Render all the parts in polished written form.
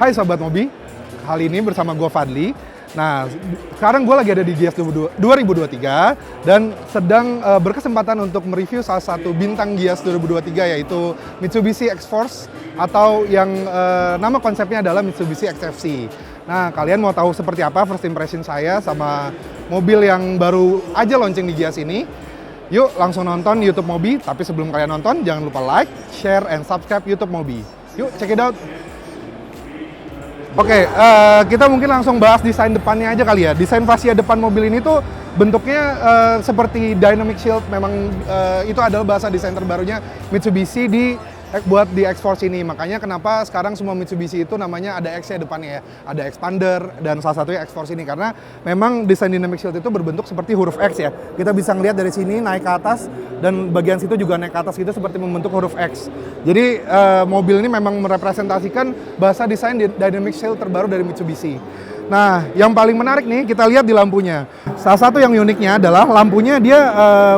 Hai Sobat Mobi, kali ini bersama gue Fadli. Nah, sekarang gue lagi ada di Gias 2023 dan sedang berkesempatan untuk mereview salah satu bintang Gias 2023 yaitu Mitsubishi X-Force atau yang nama konsepnya adalah Mitsubishi XFC. Nah, kalian mau tahu seperti apa first impression saya sama mobil yang baru aja launching di Gias ini? Yuk langsung nonton YouTube Mobi, tapi sebelum kalian nonton jangan lupa like, share, and subscribe YouTube Mobi. Yuk check it out! Oke, kita mungkin langsung bahas desain depannya aja kali ya. Desain fascia depan mobil ini tuh bentuknya seperti dynamic shield. Memang itu adalah bahasa desain terbarunya Mitsubishi buat di X-Force ini. Makanya kenapa sekarang semua Mitsubishi itu namanya ada X-nya depannya ya. Ada expander dan salah satunya X-Force ini. Karena memang desain dynamic shield itu berbentuk seperti huruf X ya. Kita bisa ngelihat dari sini naik ke atas dan bagian situ juga naik ke atas gitu seperti membentuk huruf X. Jadi mobil ini memang merepresentasikan bahasa desain dynamic shield terbaru dari Mitsubishi. Nah, yang paling menarik nih kita lihat di lampunya. Salah satu yang uniknya adalah lampunya dia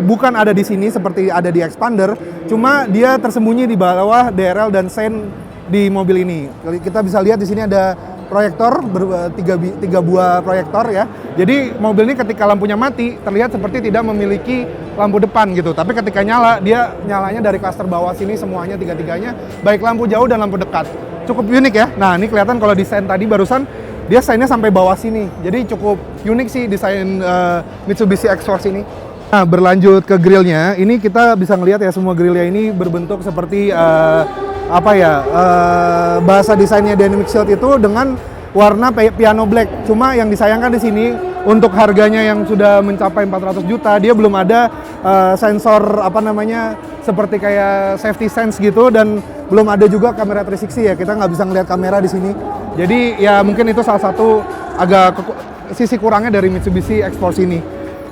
bukan ada di sini seperti ada di Expander, cuma dia tersembunyi di bawah DRL dan sen di mobil ini. Kita bisa lihat di sini ada proyektor, tiga buah proyektor ya. Jadi mobil ini ketika lampunya mati terlihat seperti tidak memiliki lampu depan gitu. Tapi ketika nyala, dia nyalanya dari klaster bawah sini semuanya tiga-tiganya, baik lampu jauh dan lampu dekat. Cukup unik ya. Nah, ini kelihatan kalau desain tadi barusan dia desainnya sampai bawah sini. Jadi cukup unik sih desain Mitsubishi X-Force ini. Nah, berlanjut ke grillnya, ini kita bisa ngelihat ya semua grillnya ini berbentuk seperti bahasa desainnya dynamic shield itu dengan warna piano black. Cuma yang disayangkan di sini untuk harganya yang sudah mencapai 400 juta, dia belum ada sensor seperti kayak safety sense gitu dan belum ada juga kamera 360 ya. Kita nggak bisa ngelihat kamera di sini. Jadi ya mungkin itu salah satu sisi kurangnya dari Mitsubishi X-Force ini.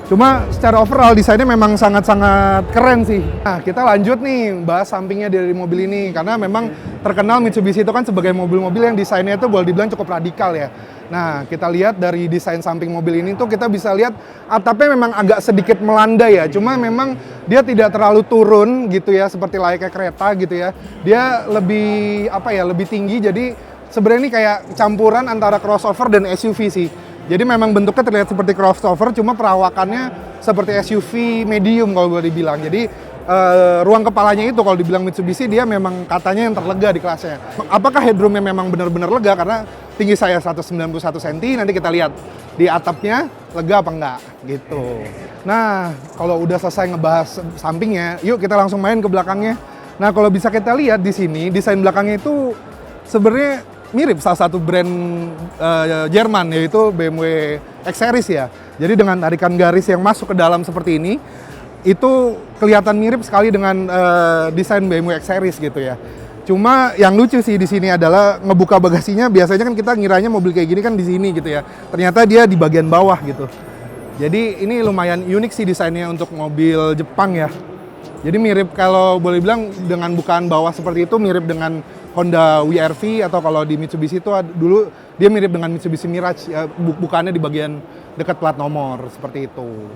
Cuma secara overall desainnya memang sangat-sangat keren sih. Nah, kita lanjut nih bahas sampingnya dari mobil ini karena memang terkenal Mitsubishi itu kan sebagai mobil-mobil yang desainnya itu boleh dibilang cukup radikal ya. Nah, kita lihat dari desain samping mobil ini tuh kita bisa lihat atapnya memang agak sedikit melandai ya. Cuma memang dia tidak terlalu turun gitu ya seperti layaknya kereta gitu ya. Dia lebih tinggi, jadi sebenarnya ini kayak campuran antara crossover dan SUV sih. Jadi memang bentuknya terlihat seperti crossover, cuma perawakannya seperti SUV medium kalau boleh dibilang. Jadi ruang kepalanya itu kalau dibilang Mitsubishi dia memang katanya yang terlega di kelasnya. Apakah headroomnya memang benar-benar lega karena tinggi saya 191 cm, nanti kita lihat di atapnya lega apa enggak gitu. Nah, kalau udah selesai ngebahas sampingnya, yuk kita langsung main ke belakangnya. Nah, kalau bisa kita lihat di sini desain belakangnya itu sebenarnya mirip salah satu brand Jerman yaitu BMW X-Series ya. Jadi dengan tarikan garis yang masuk ke dalam seperti ini, itu kelihatan mirip sekali dengan desain BMW X-Series gitu ya. Cuma yang lucu sih di sini adalah ngebuka bagasinya, biasanya kan kita ngiranya mobil kayak gini kan di sini gitu ya. Ternyata dia di bagian bawah gitu. Jadi ini lumayan unik sih desainnya untuk mobil Jepang ya. Jadi mirip kalau boleh bilang dengan bukaan bawah seperti itu mirip dengan Honda WRV atau kalau di Mitsubishi itu dulu dia mirip dengan Mitsubishi Mirage ya, bukannya di bagian dekat plat nomor seperti itu.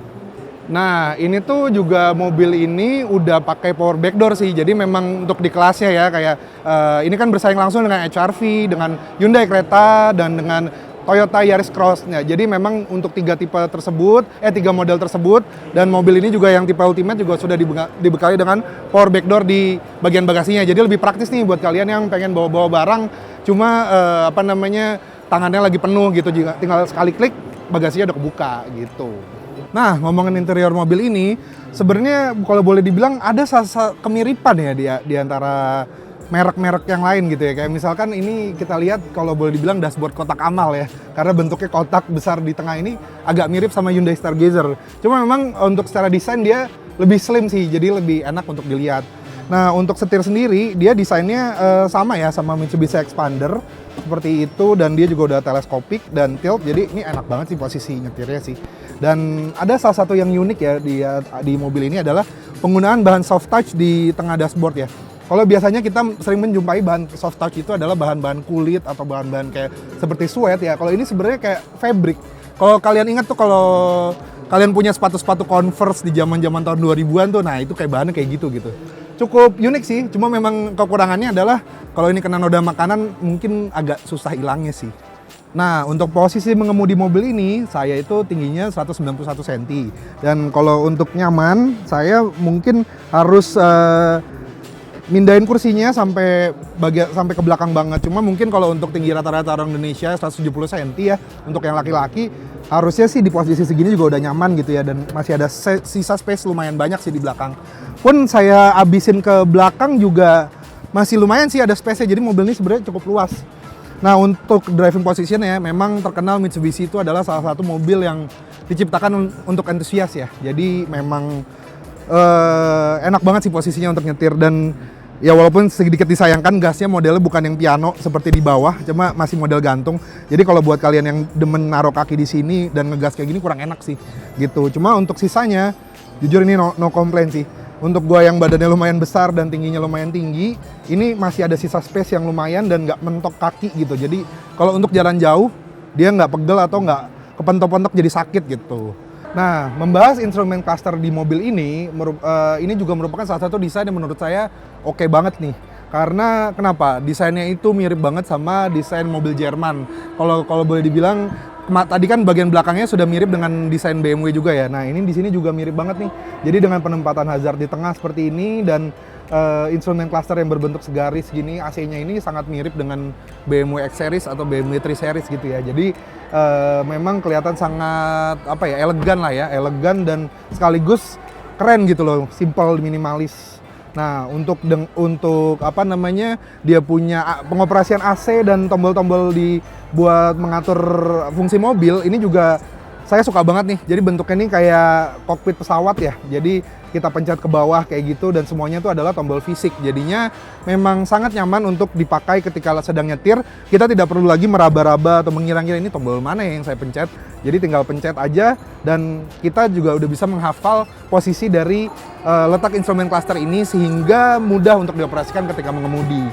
Nah, ini tuh juga mobil ini udah pakai power backdoor sih. Jadi memang untuk di kelasnya ya kayak ini kan bersaing langsung dengan HR-V, dengan Hyundai Creta dan dengan Toyota Yaris Cross-nya. Jadi memang untuk tiga model tersebut dan mobil ini juga yang tipe Ultimate juga sudah dibekali dengan power backdoor di bagian bagasinya. Jadi lebih praktis nih buat kalian yang pengen bawa-bawa barang cuma tangannya lagi penuh gitu, tinggal sekali klik bagasinya udah kebuka gitu. Nah, ngomongin interior mobil ini, sebenarnya kalau boleh dibilang ada kemiripan ya di antara merek-merek yang lain gitu ya. Kayak misalkan ini kita lihat kalau boleh dibilang dashboard kotak amal ya. Karena bentuknya kotak besar di tengah ini agak mirip sama Hyundai Stargazer. Cuma memang untuk secara desain dia lebih slim sih, jadi lebih enak untuk dilihat. Nah, untuk setir sendiri, dia desainnya sama ya sama Mitsubishi Expander seperti itu, dan dia juga udah teleskopik dan tilt, jadi ini enak banget sih posisi nyetirnya sih. Dan ada salah satu yang unik ya di mobil ini adalah penggunaan bahan soft touch di tengah dashboard ya. Kalau biasanya kita sering menjumpai bahan soft touch itu adalah bahan-bahan kulit atau bahan-bahan kayak seperti suede ya. Kalau ini sebenarnya kayak fabric. Kalau kalian ingat tuh, kalau kalian punya sepatu-sepatu Converse di zaman-zaman tahun 2000-an tuh, nah itu kayak bahannya kayak gitu. Cukup unik sih, cuma memang kekurangannya adalah kalau ini kena noda makanan mungkin agak susah hilangnya sih. Nah, untuk posisi mengemudi mobil ini, saya itu tingginya 191 cm. Dan kalau untuk nyaman, saya mungkin harus mindahin kursinya sampai ke belakang banget. Cuma mungkin kalau untuk tinggi rata-rata orang Indonesia 170 cm ya, untuk yang laki-laki harusnya sih di posisi segini juga udah nyaman gitu ya, dan masih ada sisa space lumayan banyak sih di belakang. Pun saya abisin ke belakang juga masih lumayan sih ada space-nya, jadi mobil ini sebenarnya cukup luas. Nah, untuk driving position ya, memang terkenal Mitsubishi itu adalah salah satu mobil yang diciptakan untuk entusias ya. Jadi memang enak banget sih posisinya untuk nyetir, dan ya walaupun sedikit disayangkan gasnya modelnya bukan yang piano seperti di bawah, cuma masih model gantung. Jadi kalau buat kalian yang demen naruh kaki di sini dan ngegas kayak gini kurang enak sih gitu. Cuma untuk sisanya jujur ini no complain sih. Untuk gua yang badannya lumayan besar dan tingginya lumayan tinggi, ini masih ada sisa space yang lumayan dan nggak mentok kaki gitu. Jadi kalau untuk jalan jauh, dia nggak pegel atau nggak kepentok-pentok jadi sakit gitu. Nah, membahas instrumen cluster di mobil ini juga merupakan salah satu desain yang menurut saya oke banget nih. Karena kenapa? Desainnya itu mirip banget sama desain mobil Jerman. Kalau boleh dibilang, tadi kan bagian belakangnya sudah mirip dengan desain BMW juga ya. Nah, ini di sini juga mirip banget nih. Jadi dengan penempatan hazard di tengah seperti ini dan instrumen cluster yang berbentuk segaris gini, AC-nya ini sangat mirip dengan BMW X Series atau BMW 3 Series gitu ya. Jadi memang kelihatan sangat elegan lah ya, elegan dan sekaligus keren gitu loh, simple, minimalis. Nah, untuk dia punya pengoperasian AC dan tombol-tombol buat mengatur fungsi mobil, ini juga saya suka banget nih. Jadi bentuknya ini kayak kokpit pesawat ya. Jadi kita pencet ke bawah kayak gitu, dan semuanya itu adalah tombol fisik. Jadinya memang sangat nyaman untuk dipakai ketika sedang nyetir. Kita tidak perlu lagi meraba-raba atau mengira-ngira ini tombol mana yang saya pencet. Jadi tinggal pencet aja, dan kita juga udah bisa menghafal posisi dari letak instrumen cluster ini sehingga mudah untuk dioperasikan ketika mengemudi.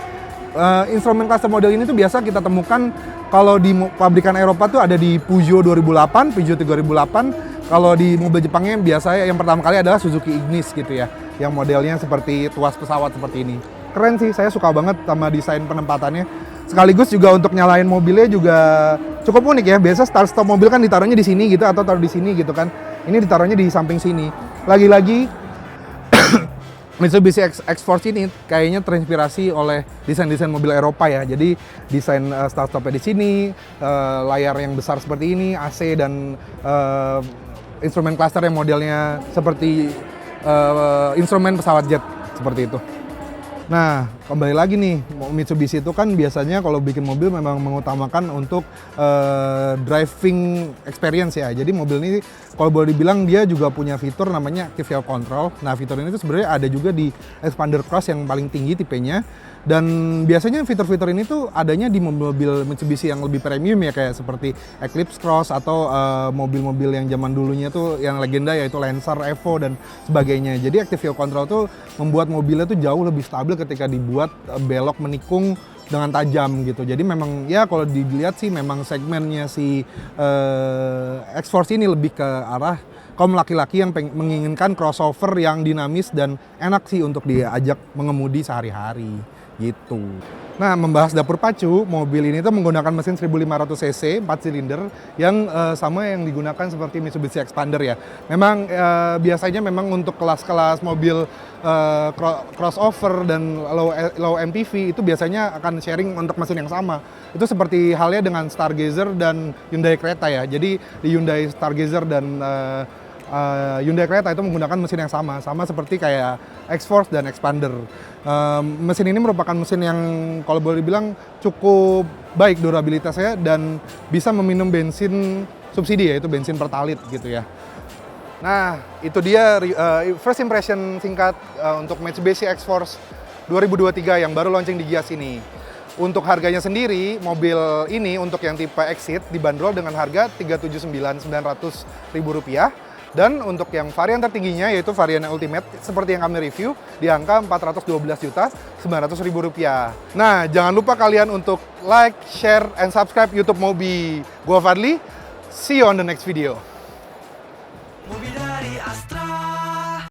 Instrumen cluster model ini tuh biasa kita temukan kalau di pabrikan Eropa tuh ada di Peugeot 2008, Peugeot 3008. Kalau di mobil Jepangnya biasanya yang pertama kali adalah Suzuki Ignis gitu ya, yang modelnya seperti tuas pesawat seperti ini. Keren sih, saya suka banget sama desain penempatannya. Sekaligus juga untuk nyalain mobilnya juga cukup unik ya. Biasa start stop mobil kan ditaruhnya di sini gitu atau taruh di sini gitu kan. Ini ditaruhnya di samping sini. Lagi-lagi Mitsubishi X-Force ini kayaknya terinspirasi oleh desain-desain mobil Eropa ya. Jadi desain start stopnya di sini, layar yang besar seperti ini, AC dan instrumen cluster yang modelnya seperti instrumen pesawat jet seperti itu. Nah, kembali lagi nih, Mitsubishi itu kan biasanya kalau bikin mobil memang mengutamakan untuk driving experience ya. Jadi mobil ini kalau boleh dibilang dia juga punya fitur namanya Active Vehicle Control. Nah, fitur ini tuh sebenarnya ada juga di Expander Cross yang paling tinggi tipenya. Dan biasanya fitur-fitur ini tuh adanya di mobil-mobil Mitsubishi yang lebih premium ya, kayak seperti Eclipse Cross atau mobil-mobil yang zaman dulunya tuh yang legenda yaitu Lancer, Evo dan sebagainya. Jadi Active Vehicle Control tuh membuat mobilnya tuh jauh lebih stabil ketika dibuat belok menikung dengan tajam gitu. Jadi memang ya kalau dilihat sih memang segmennya si X-Force ini lebih ke arah kaum laki-laki yang menginginkan crossover yang dinamis dan enak sih untuk diajak mengemudi sehari-hari gitu. Nah, membahas dapur pacu, mobil ini tuh menggunakan mesin 1500 cc 4 silinder yang sama yang digunakan seperti Mitsubishi Expander ya. Memang biasanya memang untuk kelas-kelas mobil crossover dan low MPV itu biasanya akan sharing untuk mesin yang sama. Itu seperti halnya dengan Stargazer dan Hyundai Creta ya. Jadi di Hyundai Stargazer dan Hyundai Creta itu menggunakan mesin yang sama seperti kayak X-Force dan Expander. Mesin ini merupakan mesin yang kalau boleh dibilang cukup baik durabilitasnya dan bisa meminum bensin subsidi, yaitu bensin pertalit gitu ya. Nah, itu dia first impression singkat untuk Mitsubishi X-Force 2023 yang baru launching di Gias ini. Untuk harganya sendiri, mobil ini untuk yang tipe Exit dibanderol dengan harga Rp379.900.000. Dan untuk yang varian tertingginya, yaitu varian yang Ultimate, seperti yang kami review, di angka Rp412.900.000. Nah, jangan lupa kalian untuk like, share, and subscribe YouTube Mobi. Gua Fadli, see you on the next video.